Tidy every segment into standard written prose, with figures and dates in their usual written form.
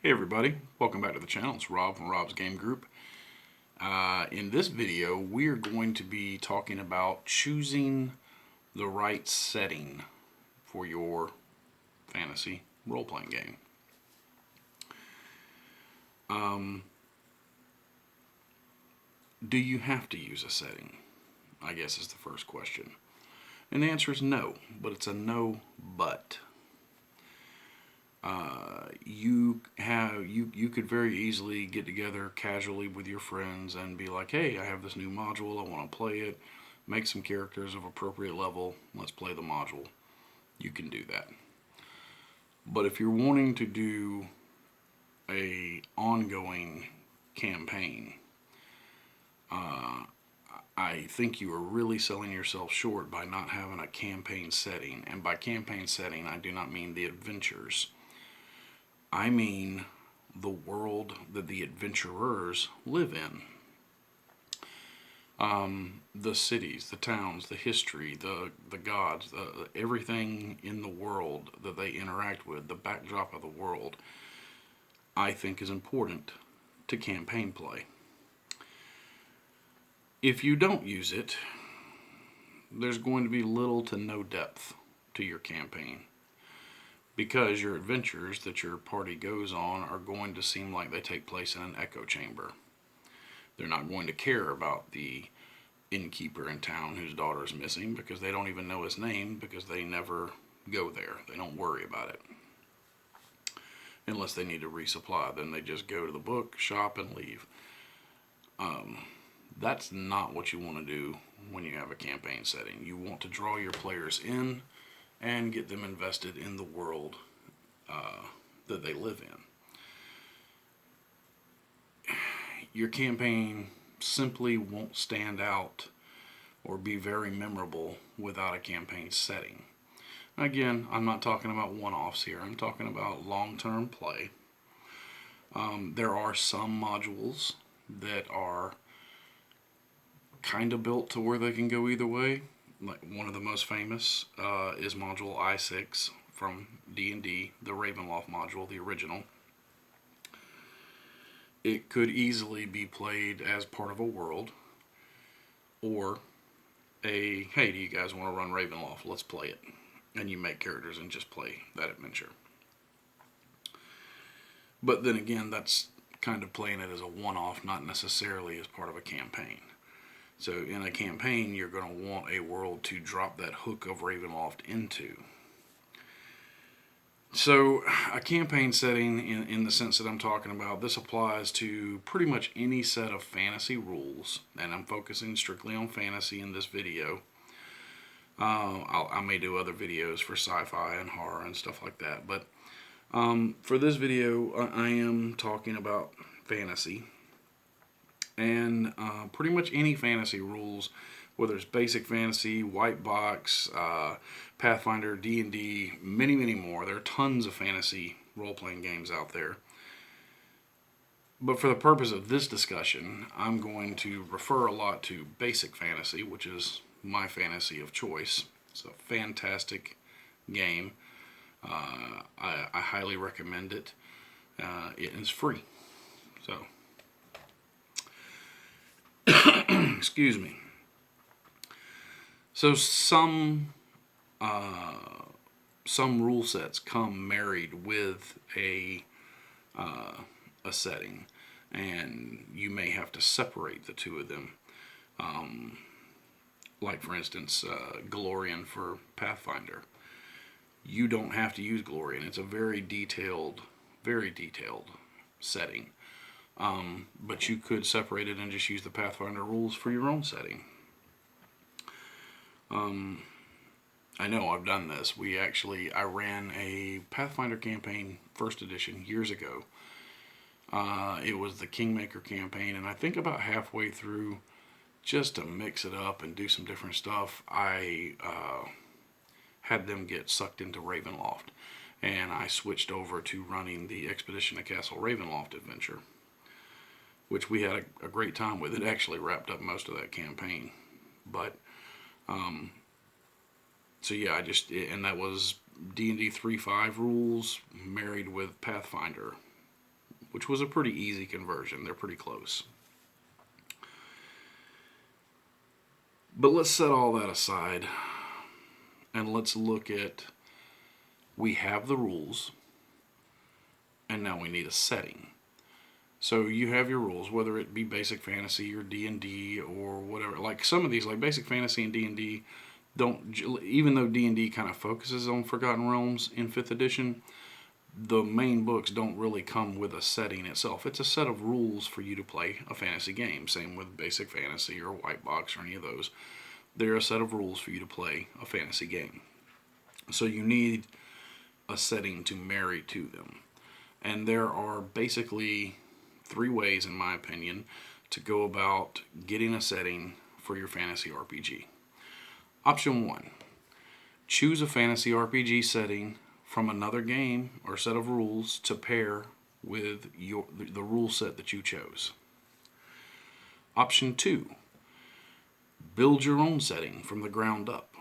Hey everybody, welcome back to the channel. It's Rob from Rob's Game Group. In this video, we're going to be talking about choosing the right setting for your fantasy role-playing game. Do you have to use a setting? I guess is the first question. And the answer is no, but it's a no but. You could very easily get together casually with your friends and be like, hey, I have this new module, I want to play it, make some characters of appropriate level, let's play the module. You can do that. But if you're wanting to do a ongoing campaign, I think you are really selling yourself short by not having a campaign setting. And by campaign setting, I do not mean the adventures. I mean the world that the adventurers live in. The cities, the towns, the history, the gods, everything in the world that they interact with, the backdrop of the world, I think is important to campaign play. If you don't use it, there's going to be little to no depth to your campaign, because your adventures that your party goes on are going to seem like they take place in an echo chamber. They're not going to care about the innkeeper in town whose daughter is missing, because they don't even know his name, because they never go there. They don't worry about it. Unless they need to resupply, then they just go to the book, shop, and leave. That's not what you want to do when you have a campaign setting. You want to draw your players in and get them invested in the world that they live in. Your campaign simply won't stand out or be very memorable without a campaign setting. Again, I'm not talking about one-offs here. I'm talking about long-term play. There are some modules that are kind of built to where they can go either way. Like one of the most famous is module I6 from D&D, the Ravenloft module, the original. It could easily be played as part of a world, or hey, do you guys want to run Ravenloft? Let's play it. And you make characters and just play that adventure. But then again, that's kind of playing it as a one-off, not necessarily as part of a campaign. So in a campaign, you're going to want a world to drop that hook of Ravenloft into. So a campaign setting, in the sense that I'm talking about, this applies to pretty much any set of fantasy rules, and I'm focusing strictly on fantasy in this video. I may do other videos for sci-fi and horror and stuff like that, but for this video, I am talking about fantasy. And pretty much any fantasy rules, whether it's basic fantasy, white box, Pathfinder, D&D, many more. There are tons of fantasy role-playing games out there. But for the purpose of this discussion, I'm going to refer a lot to basic fantasy, which is my fantasy of choice. It's a fantastic game. I highly recommend it. It is free. So, excuse me. So some rule sets come married with a setting, and you may have to separate the two of them. Like for instance, Golarion for Pathfinder. You don't have to use Golarion. It's a very detailed setting. But you could separate it and just use the Pathfinder rules for your own setting. I know I've done this. I ran a Pathfinder campaign, first edition, years ago. It was the Kingmaker campaign, and I think about halfway through, just to mix it up and do some different stuff, I had them get sucked into Ravenloft, and I switched over to running the Expedition to Castle Ravenloft adventure, which we had a great time with. It actually wrapped up most of that campaign. But so yeah, and that was D&D 3.5 rules married with Pathfinder which was a pretty easy conversion. They're pretty close. But let's set all that aside and let's look at, we have the rules and now we need a setting. So you have your rules, whether it be Basic Fantasy or D&D or whatever. Like some of these, like Basic Fantasy and D&D, don't, even though D&D kind of focuses on Forgotten Realms in 5th edition, the main books don't really come with a setting itself. It's a set of rules for you to play a fantasy game. Same with Basic Fantasy or White Box or any of those. They're a set of rules for you to play a fantasy game. So you need a setting to marry to them. And there are basically 3 ways, in my opinion, to go about getting a setting for your fantasy RPG. Option 1, choose a fantasy RPG setting from another game or set of rules to pair with the rule set that you chose. Option 2, build your own setting from the ground up.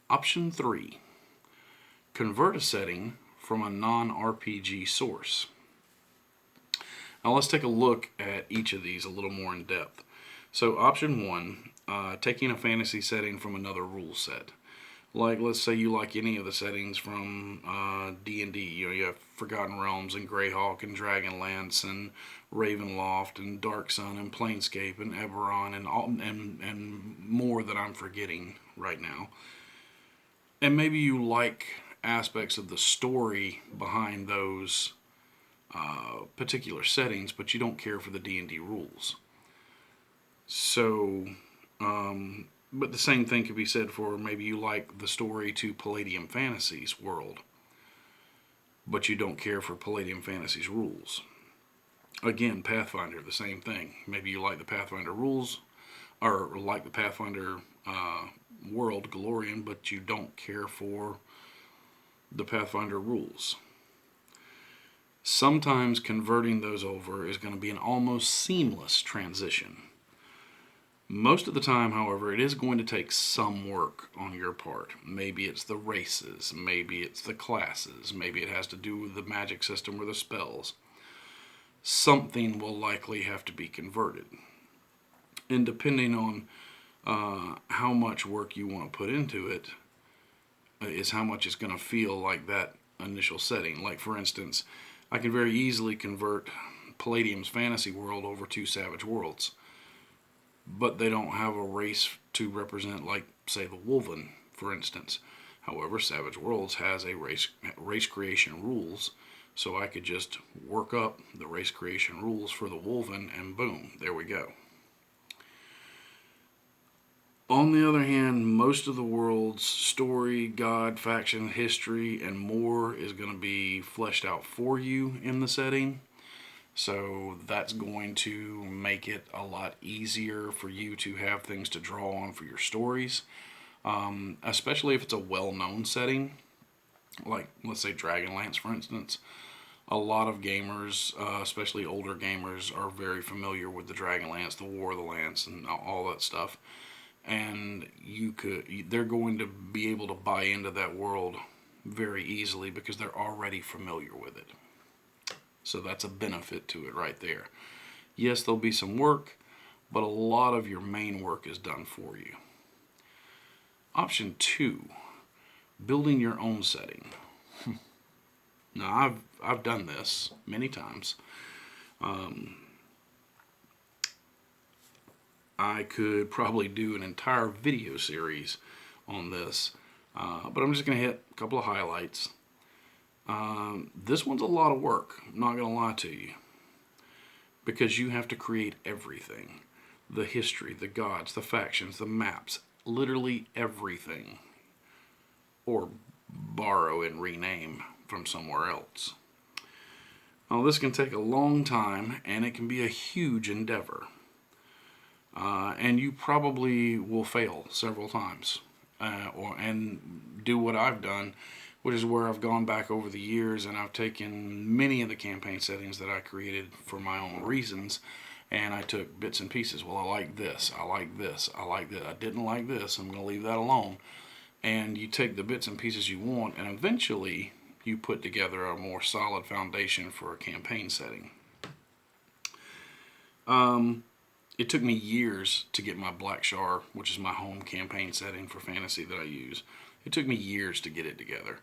Option 3, convert a setting from a non-RPG source. Now let's take a look at each of these a little more in depth. So option 1, taking a fantasy setting from another rule set. Like, let's say you like any of the settings from D&D. You have Forgotten Realms and Greyhawk and Dragonlance and Ravenloft and Dark Sun and Planescape and Eberron and more that I'm forgetting right now. And maybe you like aspects of the story behind those particular settings, but you don't care for the D&D rules. So, but the same thing could be said for maybe you like the story to Palladium Fantasy's world, but you don't care for Palladium Fantasy's rules. Again, Pathfinder, the same thing. Maybe you like the Pathfinder rules, or like the Pathfinder world, Golarion, but you don't care for the Pathfinder rules. Sometimes converting those over is going to be an almost seamless transition. Most of the time, however, it is going to take some work on your part. Maybe it's the races, maybe it's the classes, maybe it has to do with the magic system or the spells. Something will likely have to be converted. And depending on how much work you want to put into it, is how much it's going to feel like that initial setting. Like, for instance, I can very easily convert Palladium's fantasy world over to Savage Worlds, but they don't have a race to represent, like, say, the Wolven, for instance. However, Savage Worlds has a race creation rules, so I could just work up the race creation rules for the Wolven, and boom, there we go. On the other hand, most of the world's story, god, faction, history, and more is going to be fleshed out for you in the setting. So that's going to make it a lot easier for you to have things to draw on for your stories. Especially if it's a well-known setting, like let's say Dragonlance, for instance. A lot of gamers, especially older gamers, are very familiar with the Dragonlance, the War of the Lance, and all that stuff. And they're going to be able to buy into that world very easily because they're already familiar with it. So that's a benefit to it right there. Yes, there'll be some work, but a lot of your main work is done for you. Option 2, building your own setting. Now, I've done this many times. I could probably do an entire video series on this, but I'm just going to hit a couple of highlights. This one's a lot of work, I'm not going to lie to you, because you have to create everything. The history, the gods, the factions, the maps, literally everything. Or borrow and rename from somewhere else. Now, this can take a long time, and it can be a huge endeavor. And you probably will fail several times, and do what I've done, which is where I've gone back over the years and I've taken many of the campaign settings that I created for my own reasons, and I took bits and pieces. Well, I like this, I like this, I like that, I didn't like this, I'm going to leave that alone. And you take the bits and pieces you want, and eventually you put together a more solid foundation for a campaign setting. It took me years to get my Blackshar, which is my home campaign setting for fantasy that I use. It took me years to get it together.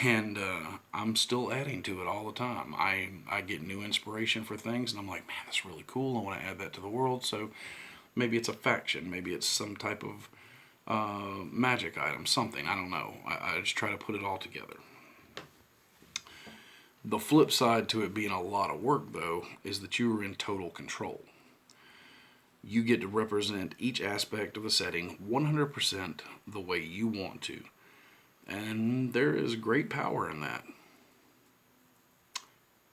And I'm still adding to it all the time. I get new inspiration for things, and I'm like, man, that's really cool. I want to add that to the world. So maybe it's a faction. Maybe it's some type of magic item, something. I don't know. I just try to put it all together. The flip side to it being a lot of work, though, is that you are in total control. You get to represent each aspect of the setting 100% the way you want to. And there is great power in that.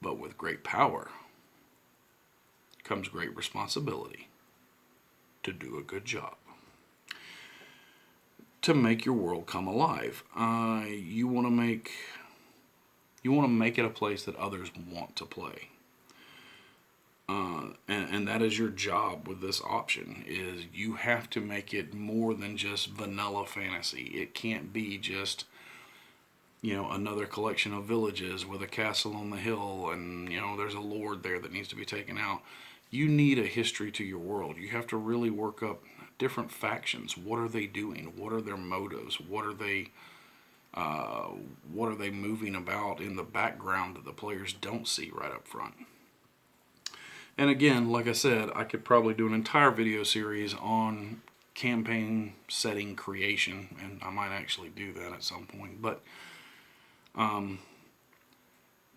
But with great power comes great responsibility to do a good job. To make your world come alive. You want to make it a place that others want to play. And that is your job with this option, is you have to make it more than just vanilla fantasy. It can't be just, another collection of villages with a castle on the hill and, there's a lord there that needs to be taken out. You need a history to your world. You have to really work up different factions. What are they doing? What are their motives? What are they moving about in the background that the players don't see right up front? And again, like I said, I could probably do an entire video series on campaign setting creation, and I might actually do that at some point. But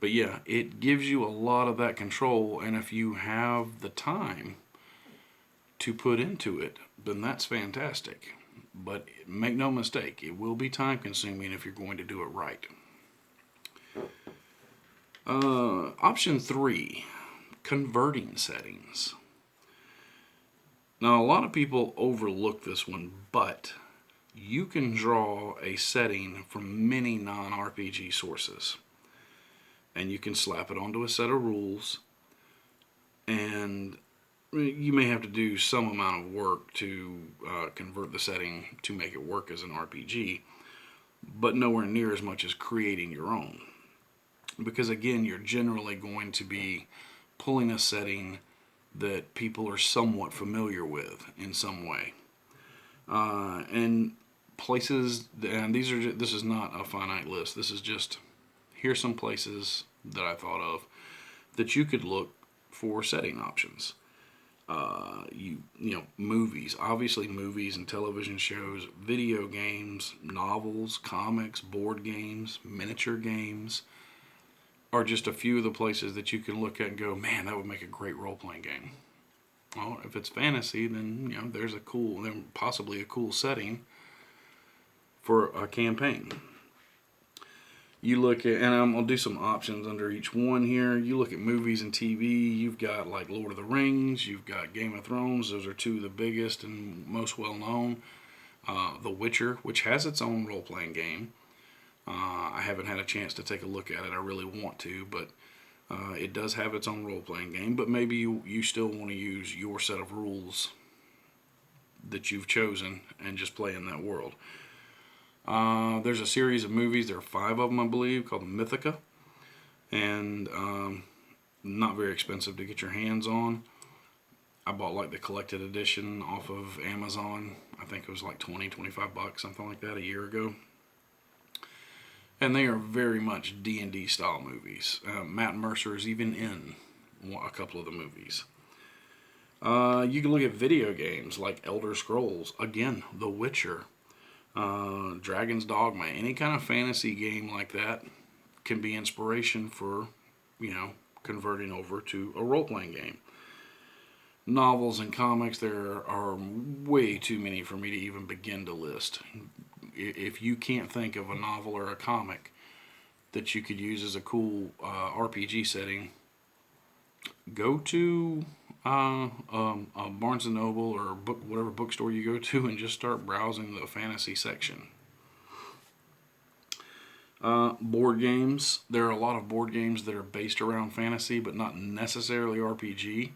yeah, it gives you a lot of that control, and if you have the time to put into it, then that's fantastic. But make no mistake, it will be time consuming if you're going to do it right. Option 3. Converting settings. Now, a lot of people overlook this one, but you can draw a setting from many non-RPG sources, and you can slap it onto a set of rules, and you may have to do some amount of work to convert the setting to make it work as an RPG, but nowhere near as much as creating your own. Because again, you're generally going to be pulling a setting that people are somewhat familiar with in some way. And places, and this is not a finite list, this is just, here's some places that I thought of that you could look for setting options. Movies, obviously movies and television shows, video games, novels, comics, board games, miniature games, are just a few of the places that you can look at and go, man, that would make a great role-playing game. Well, if it's fantasy, then there's possibly a cool setting for a campaign. You look at, and I'm gonna do some options under each one here. You look at movies and TV. You've got like Lord of the Rings. You've got Game of Thrones. Those are two of the biggest and most well-known. The Witcher, which has its own role-playing game. I haven't had a chance to take a look at it. I really want to, but it does have its own role-playing game. But maybe you still want to use your set of rules that you've chosen and just play in that world. There's a series of movies. There are 5 of them, I believe, called Mythica. And not very expensive to get your hands on. I bought like the collected edition off of Amazon. I think it was like $20-25, something like that, a year ago. And they are very much D&D style movies. Matt Mercer is even in a couple of the movies. You can look at video games like Elder Scrolls, again, The Witcher, Dragon's Dogma. Any kind of fantasy game like that can be inspiration for, converting over to a role-playing game. Novels and comics, there are way too many for me to even begin to list. If you can't think of a novel or a comic that you could use as a cool RPG setting, go to a Barnes & Noble or whatever bookstore you go to and just start browsing the fantasy section. Board games. There are a lot of board games that are based around fantasy, but not necessarily RPG.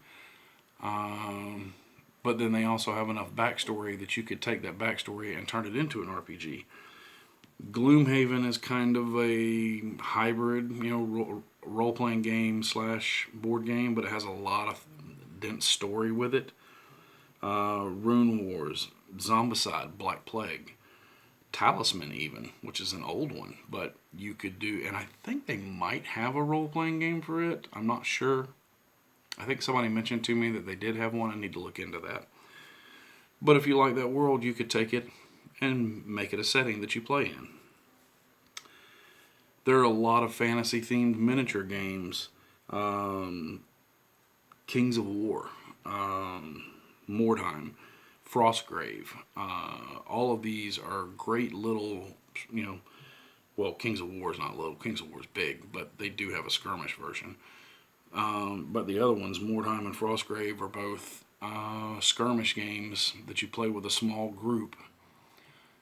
But then they also have enough backstory that you could take that backstory and turn it into an RPG. Gloomhaven is kind of a hybrid, role-playing game slash board game, but it has a lot of dense story with it. Rune Wars, Zombicide, Black Plague, Talisman even, which is an old one, but you could do, and I think they might have a role-playing game for it. I'm not sure. I think somebody mentioned to me that they did have one. I need to look into that. But if you like that world, you could take it and make it a setting that you play in. There are a lot of fantasy-themed miniature games. Kings of War, Mordheim, Frostgrave. All of these are great little, well, Kings of War is not little. Kings of War is big, but they do have a skirmish version. But the other ones, Mordheim and Frostgrave, are both skirmish games that you play with a small group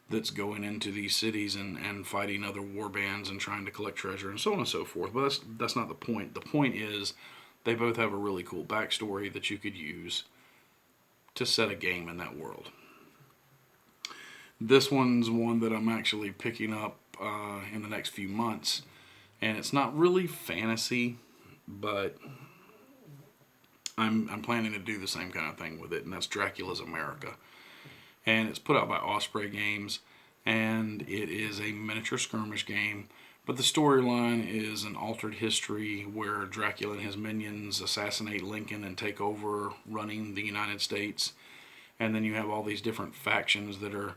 that's going into these cities and fighting other war bands and trying to collect treasure and so on and so forth. But that's not the point. The point is they both have a really cool backstory that you could use to set a game in that world. This one's one that I'm actually picking up in the next few months. And it's not really fantasy, but I'm planning to do the same kind of thing with it, and that's Dracula's America. And it's put out by Osprey Games, and it is a miniature skirmish game, but the storyline is an altered history where Dracula and his minions assassinate Lincoln and take over running the United States. And then you have all these different factions that are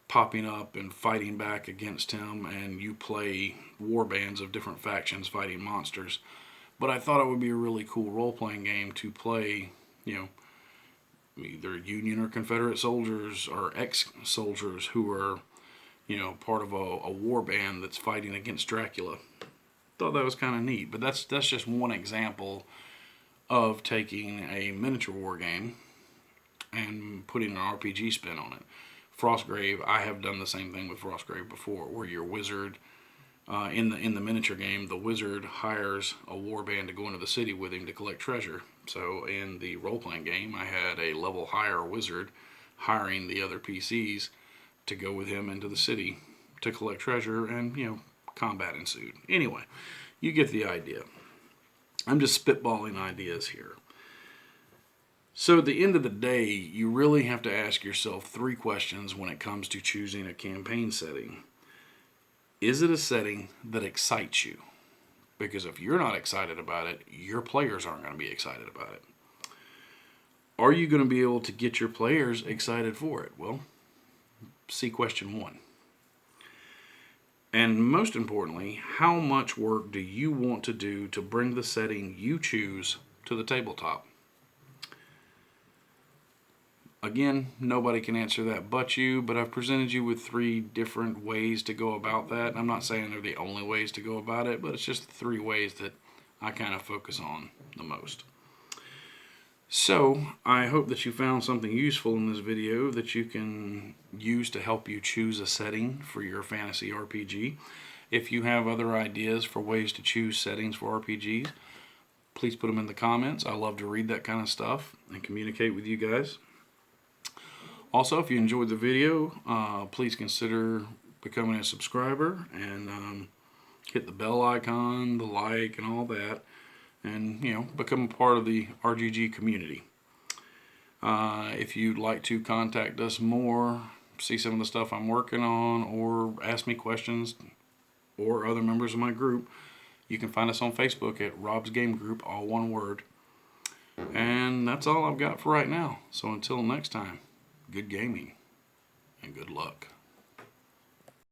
popping up and fighting back against him, and you play war bands of different factions fighting monsters. But I thought it would be a really cool role-playing game to play, either Union or Confederate soldiers or ex-soldiers who are, part of a war band that's fighting against Dracula. Thought that was kind of neat. But that's just one example of taking a miniature war game and putting an RPG spin on it. Frostgrave, I have done the same thing with Frostgrave before, where your wizard, in the miniature game, the wizard hires a war band to go into the city with him to collect treasure. So in the role-playing game, I had a level higher wizard hiring the other PCs to go with him into the city to collect treasure, and, combat ensued. Anyway, you get the idea. I'm just spitballing ideas here. So at the end of the day, you really have to ask yourself 3 questions when it comes to choosing a campaign setting. Is it a setting that excites you? Because if you're not excited about it, your players aren't going to be excited about it. Are you going to be able to get your players excited for it? Well, see question 1. And most importantly, how much work do you want to do to bring the setting you choose to the tabletop? Again, nobody can answer that but you, but I've presented you with 3 different ways to go about that. I'm not saying they're the only ways to go about it, but it's just 3 ways that I kind of focus on the most. So, I hope that you found something useful in this video that you can use to help you choose a setting for your fantasy RPG. If you have other ideas for ways to choose settings for RPGs, please put them in the comments. I love to read that kind of stuff and communicate with you guys. Also, if you enjoyed the video, please consider becoming a subscriber and hit the bell icon, the like, and all that. And, become a part of the RGG community. If you'd like to contact us more, see some of the stuff I'm working on, or ask me questions, or other members of my group, you can find us on Facebook at Rob's Game Group, all one word. And that's all I've got for right now. So until next time, good gaming and good luck.